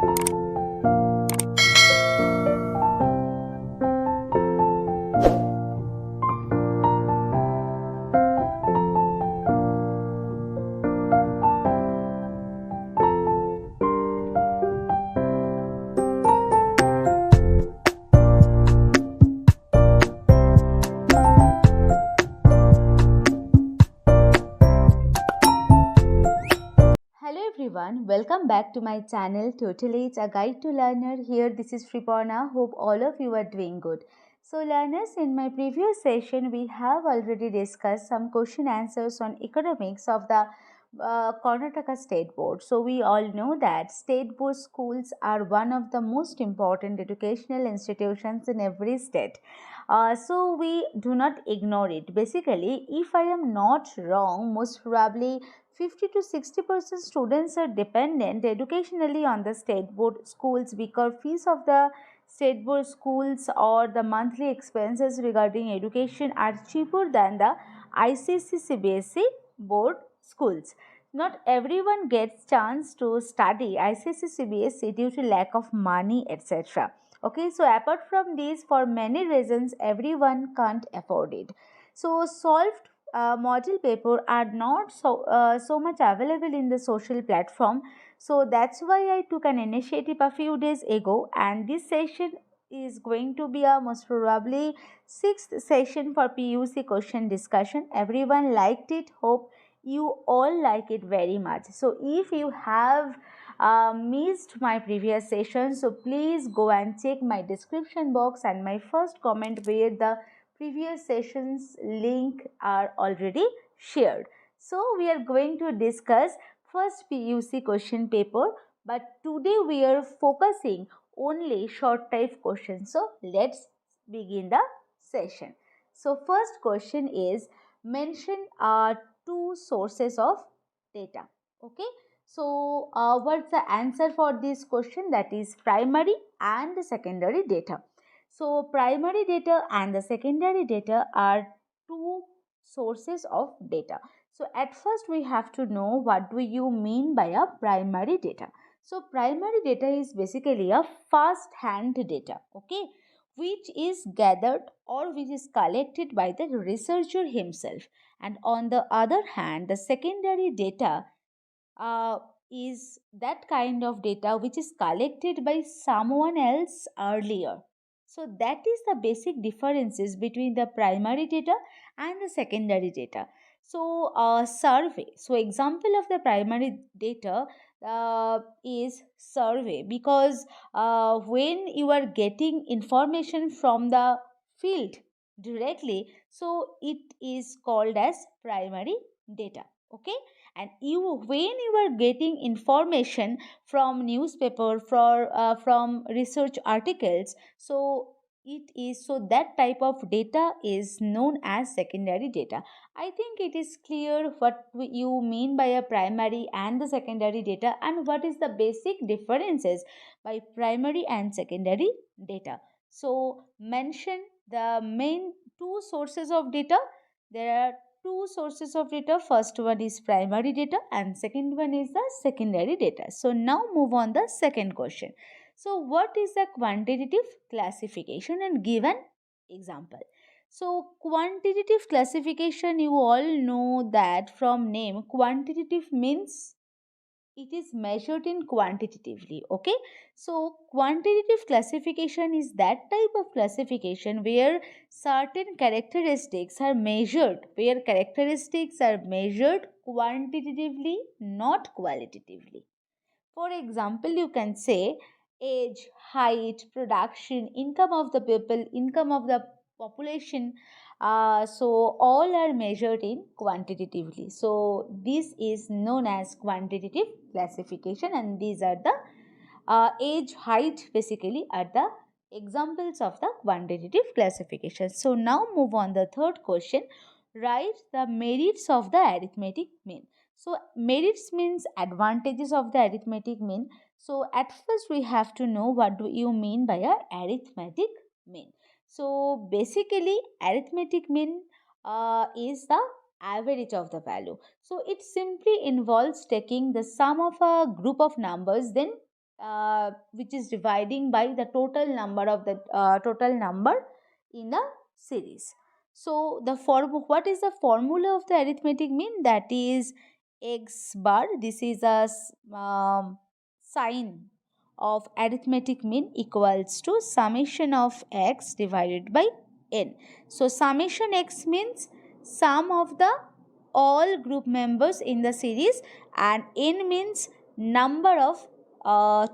Hello everyone, welcome back to my channel Totally It's a Guide to Learner. Here this is Sriparna. Hope all of you are doing good. So learners, in my previous session we have already discussed some question answers on economics of the Karnataka State Board. So we all know that state board schools are one of the most important educational institutions in every state. So we do not ignore it. Basically, if I am not wrong, most probably 50 to 60% students are dependent educationally on the state board schools because fees of the state board schools or the monthly expenses regarding education are cheaper than the ICC CBSE board schools. Not everyone gets chance to study ICC CBSE due to lack of money, etc. Okay, so apart from these, for many reasons, everyone can't afford it. So solved model paper are not so much available in the social platform, so that's why I took an initiative a few days ago, and this session is going to be a most probably sixth session for PUC question discussion. Everyone liked it. Hope you all like it very much. So if you have missed my previous session, so please go and check my description box and my first comment where the previous sessions link are already shared. So we are going to discuss first PUC question paper, but today we are focusing only short type questions. So let's begin the session. So first question is, mention two sources of data. Okay, so what's the answer for this question? That is primary and secondary data. So primary data and the secondary data are two sources of data. So at first we have to know what do you mean by a primary data. So primary data is basically a first hand data, okay, which is gathered or which is collected by the researcher himself. And on the other hand, the secondary data uh, is that kind of data which is collected by someone else earlier. So that is the basic differences between the primary data and the secondary data. So survey. So example of the primary data is survey, because when you are getting information from the field directly, so it is called as primary data. Okay, and you when you are getting information from newspaper from research articles, so it is so that type of data is known as secondary data. I think it is clear what you mean by a primary and the secondary data and what is the basic differences by primary and secondary data. So mention the main two sources of data. There are two sources of data. First one is primary data and second one is the secondary data. So now move on the second question. So what is the quantitative classification, and give an example. So quantitative classification, you all know that from name. Quantitative means it is measured in quantitatively. Okay, so quantitative classification is that type of classification where certain characteristics are measured, quantitatively, not qualitatively. For example, you can say age, height, production, income of the people, income of the population. So all are measured in quantitatively. So this is known as quantitative classification, and these are the age, height basically are the examples of the quantitative classification. So now move on the third question. Write the merits of the arithmetic mean. So merits means advantages of the arithmetic mean. So at first we have to know what do you mean by a arithmetic mean. So basically arithmetic mean is the average of the value. So it simply involves taking the sum of a group of numbers, then which is dividing by the total number of the total number in a series. So the form, what is the formula of the arithmetic mean? That is x bar. This is a sign of arithmetic mean equals to summation of x divided by n. So summation x means sum of the all group members in the series, and n means number of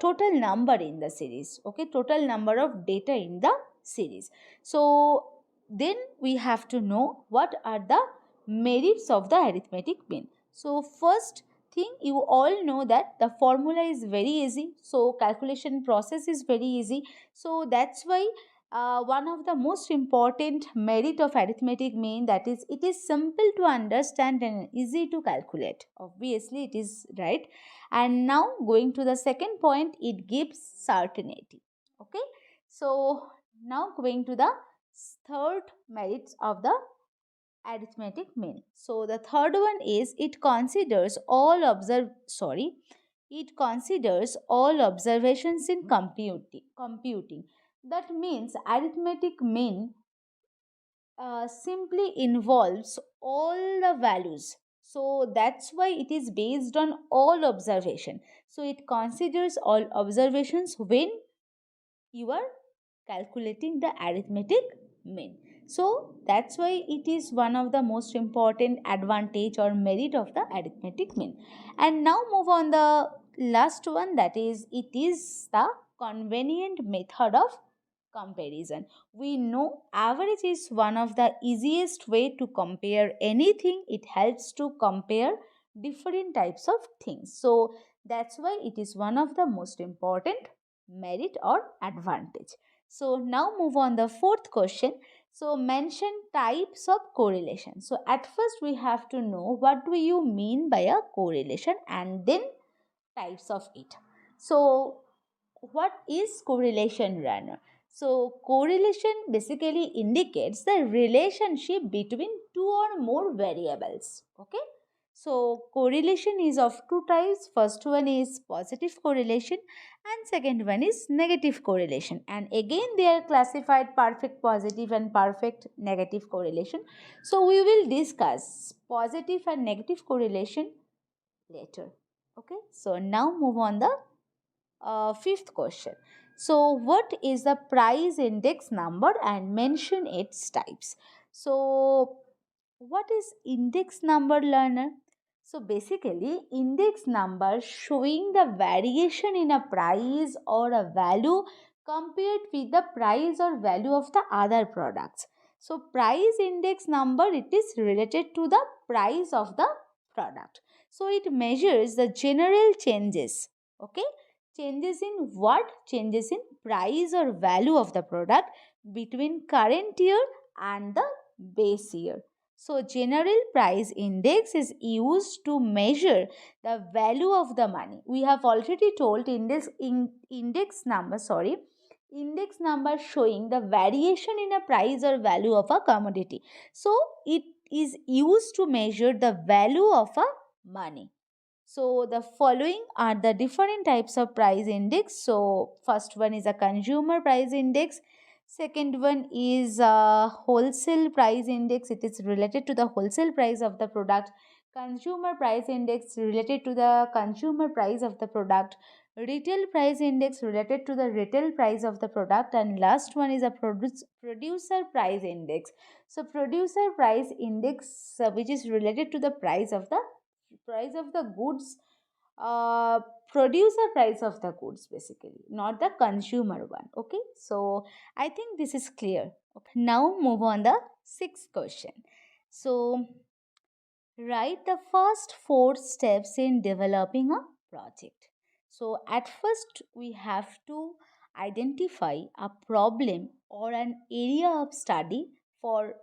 total number in the series. Okay, total number of data in the series. So then we have to know what are the merits of the arithmetic mean. So first thing, you all know that the formula is very easy, so calculation process is very easy. So that's why one of the most important merit of arithmetic mean, that is it is simple to understand and easy to calculate. Obviously it is right. And now going to the second point, it gives certainty. Okay, so now going to the third merits of the arithmetic mean. So the third one is it considers all observations in computing. That means arithmetic mean simply involves all the values. So that's why it is based on all observation. So it considers all observations when you are calculating the arithmetic mean. So that's why it is one of the most important advantage or merit of the arithmetic mean. And now move on the last one, that is it is the convenient method of comparison. We know average is one of the easiest way to compare anything. It helps to compare different types of things. So that's why it is one of the most important merit or advantage. So now move on the fourth question. So mention types of correlation. So at first we have to know what do you mean by a correlation, and then types of it. So what is correlation, runner? So correlation basically indicates the relationship between two or more variables. Okay, so correlation is of two types. First one is positive correlation and second one is negative correlation, and again they are classified perfect positive and perfect negative correlation. So we will discuss positive and negative correlation later. Okay, so now move on the fifth question. So what is the price index number and mention its types? So what is index number, learner? So basically index number showing the variation in a price or a value compared with the price or value of the other products. So price index number, it is related to the price of the product. So it measures the general changes. Okay, changes in what? Changes in price or value of the product between current year and the base year. So general price index is used to measure the value of the money. We have already told index number, index number showing the variation in a price or value of a commodity. So it is used to measure the value of a money. So the following are the different types of price index. So first one is a consumer price index. Second one is a wholesale price index. It is related to the wholesale price of the product. Consumer price index related to the consumer price of the product. Retail price index related to the retail price of the product. And last one is a producer price index. So producer price index, which is related to the price of the goods, uh, producer price of the goods basically, not the consumer one. Okay, so I think this is clear. Okay, now move on the sixth question. So write the first four steps in developing a project. So at first we have to identify a problem or an area of study for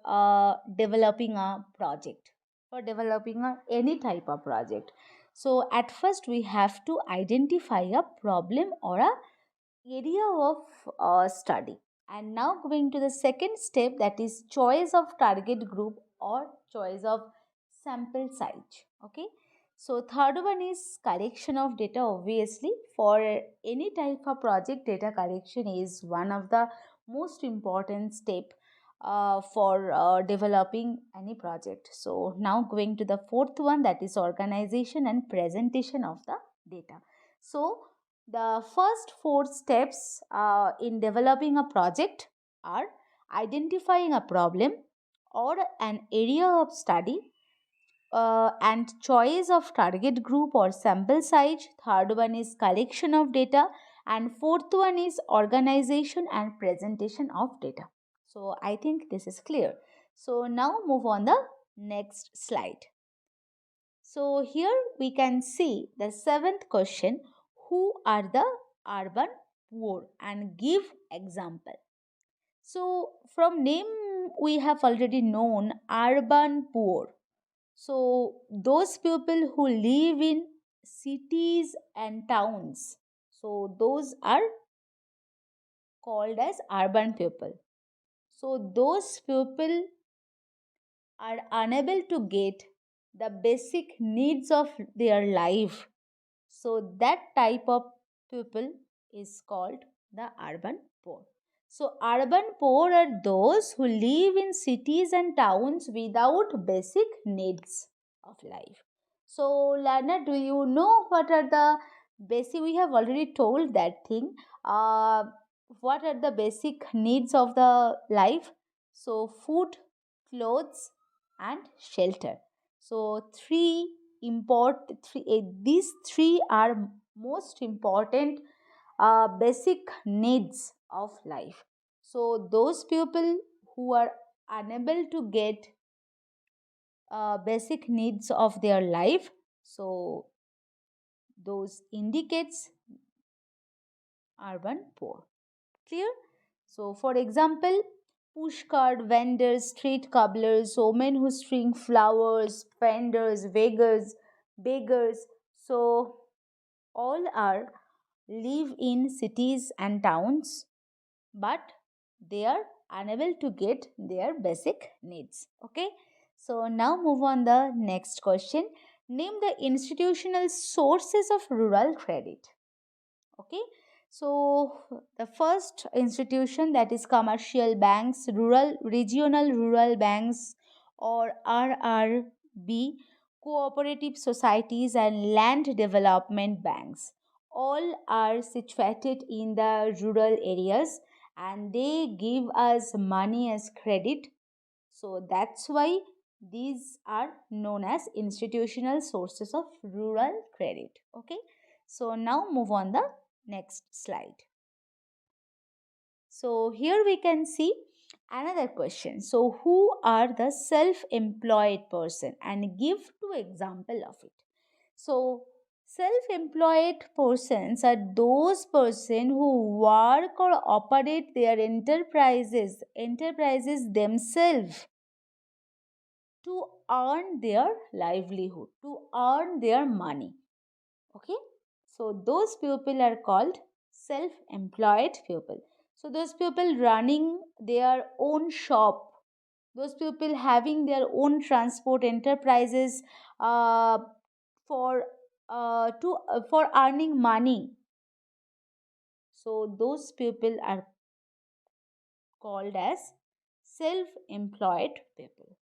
developing a project, for developing any type of project. So at first we have to identify a problem or a area of study. And now going to the second step, that is choice of target group or choice of sample size. Okay, So third one is collection of data. Obviously, for any type of project, data collection is one of the most important step for developing any project. So now going to the fourth one, that is organization and presentation of the data. So the first four steps in developing a project are identifying a problem or an area of study, and choice of target group or sample size. Third one is collection of data, and fourth one is organization and presentation of data. So I think this is clear. So now move on the next slide. So here we can see the seventh question: who are the urban poor, and give example. So from name we have already known urban poor. So, those people who live in cities and towns, so those are called as urban people. So, those people are unable to get the basic needs of their life. So, that type of people is called the urban poor. So, urban poor are those who live in cities and towns without basic needs of life. So, Lana, do you know what are the basic? We have already told that thing. What are the basic needs of the life? So, food, clothes, and shelter. So, these three are most important basic needs of life. So, those people who are unable to get basic needs of their life, so those indicates urban poor. Clear? So, for example, push cart vendors, street cobblers, women who string flowers, vendors, beggars. So, all are live in cities and towns, but they are unable to get their basic needs. Okay, so now move on the next question. Name the institutional sources of rural credit. Okay, so the first institution, that is commercial banks, regional rural banks, or RRB, cooperative societies, and land development banks, all are situated in the rural areas, and they give us money as credit. So that's why these are known as institutional sources of rural credit. Okay, so now move on the next slide. So here we can see another question. So who are the self-employed person, and give two example of it. So self-employed persons are those person who work or operate their enterprises themselves to earn their livelihood, to earn their money. Okay, so those people are called self employed people. So, those people running their own shop, those people having their own transport enterprises uh, for for earning money. So, those people are called as self employed people.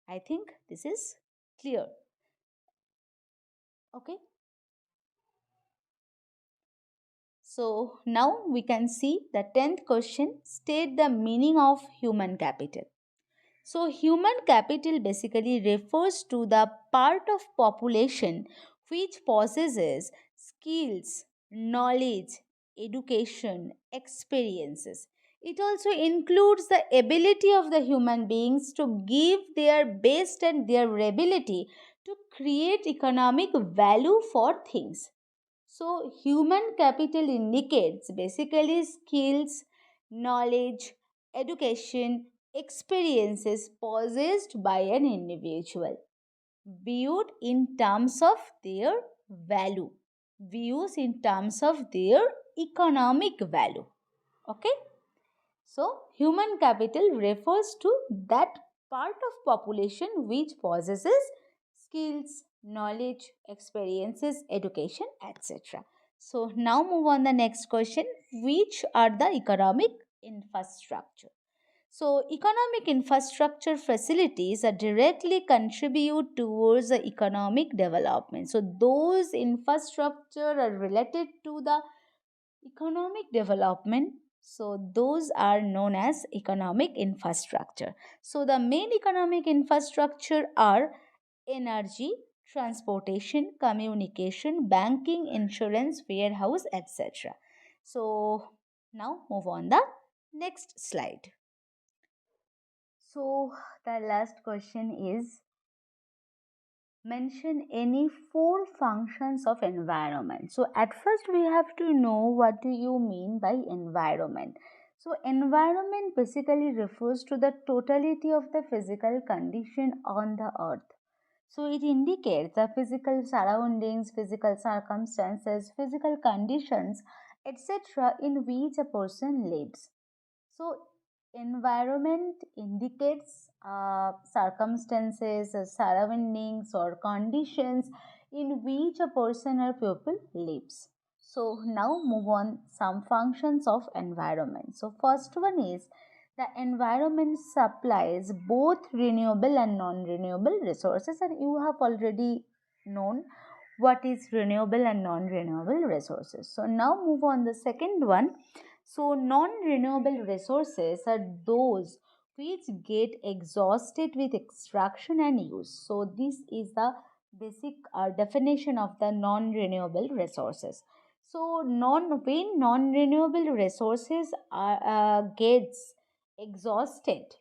I think this is clear. Okay. So now we can see the 10th question, state the meaning of human capital. So human capital basically refers to the part of population which possesses skills, knowledge, education, experiences. It also includes the ability of the human beings to give their best and their ability to create economic value for things. So, human capital indicates basically skills, knowledge, education, experiences possessed by an individual, viewed in terms of their value, views in terms of their economic value. Okay? So, human capital refers to that part of population which possesses skills, knowledge, experiences, education, etc. So now move on the next question. Which are the economic infrastructure? So economic infrastructure facilities are directly contribute towards the economic development. So those infrastructure are related to the economic development. So those are known as economic infrastructure. So the main economic infrastructure are energy, transportation, communication, banking, insurance, warehouse, etc. So now move on the next slide. So the last question is, mention any four functions of environment. So at first we have to know what do you mean by environment. So environment basically refers to the totality of the physical condition on the earth. So it indicates the physical surroundings, physical circumstances, physical conditions, etc., in which a person lives. So, environment indicates circumstances, surroundings, or conditions in which a person or people lives. So, now move on some functions of environment. So, first one is the environment supplies both renewable and non-renewable resources, and you have already known what is renewable and non-renewable resources. So, now move on the second one. So, non renewable resources are those which get exhausted with extraction and use. So, this is the basic definition of the non renewable resources. So, when non renewable resources gets exhausted,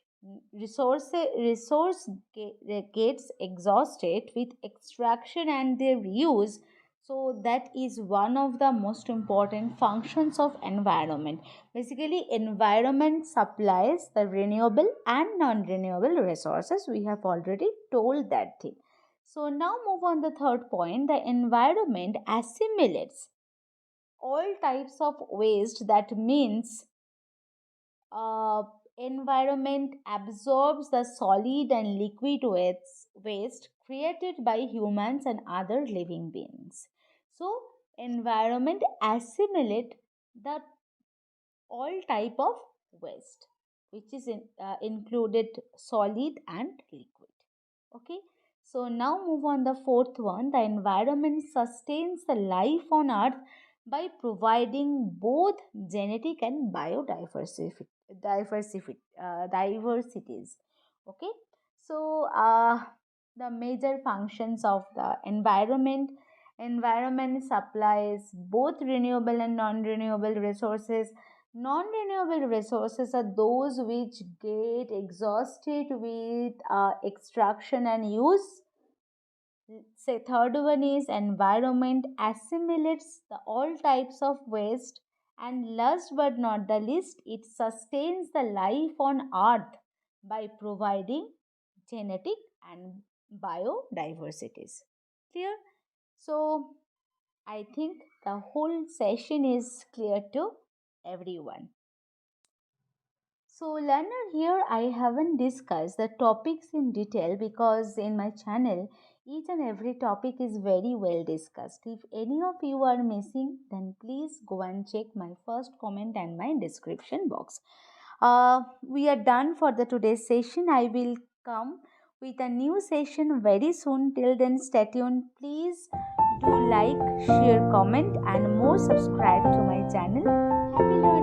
gets exhausted with extraction and their use, so that is one of the most important functions of environment. Basically environment supplies the renewable and non-renewable resources. We have already told that thing. So now move on the third point. The environment assimilates all types of waste. That means uh, environment absorbs the solid and liquid waste created by humans and other living beings. So environment assimilate the all type of waste, which is included solid and liquid. Okay, so now move on the fourth one. The environment sustains the life on earth by providing both genetic and diversities. Okay, so the major functions of the environment supplies both renewable and non-renewable resources. Non-renewable resources are those which get exhausted with extraction and use. Say third one is environment assimilates the all types of waste, and last but not the least, it sustains the life on earth by providing genetic and biodiversities. Clear? So I think the whole session is clear to everyone. So, learner, here I haven't discussed the topics in detail because in my channel each and every topic is very well discussed. If any of you are missing, then please go and check my first comment and my description box. We are done for the today's session. I will come with a new session very soon. Till then, stay tuned. Please do like, share, comment, and more subscribe to my channel. Happy learning.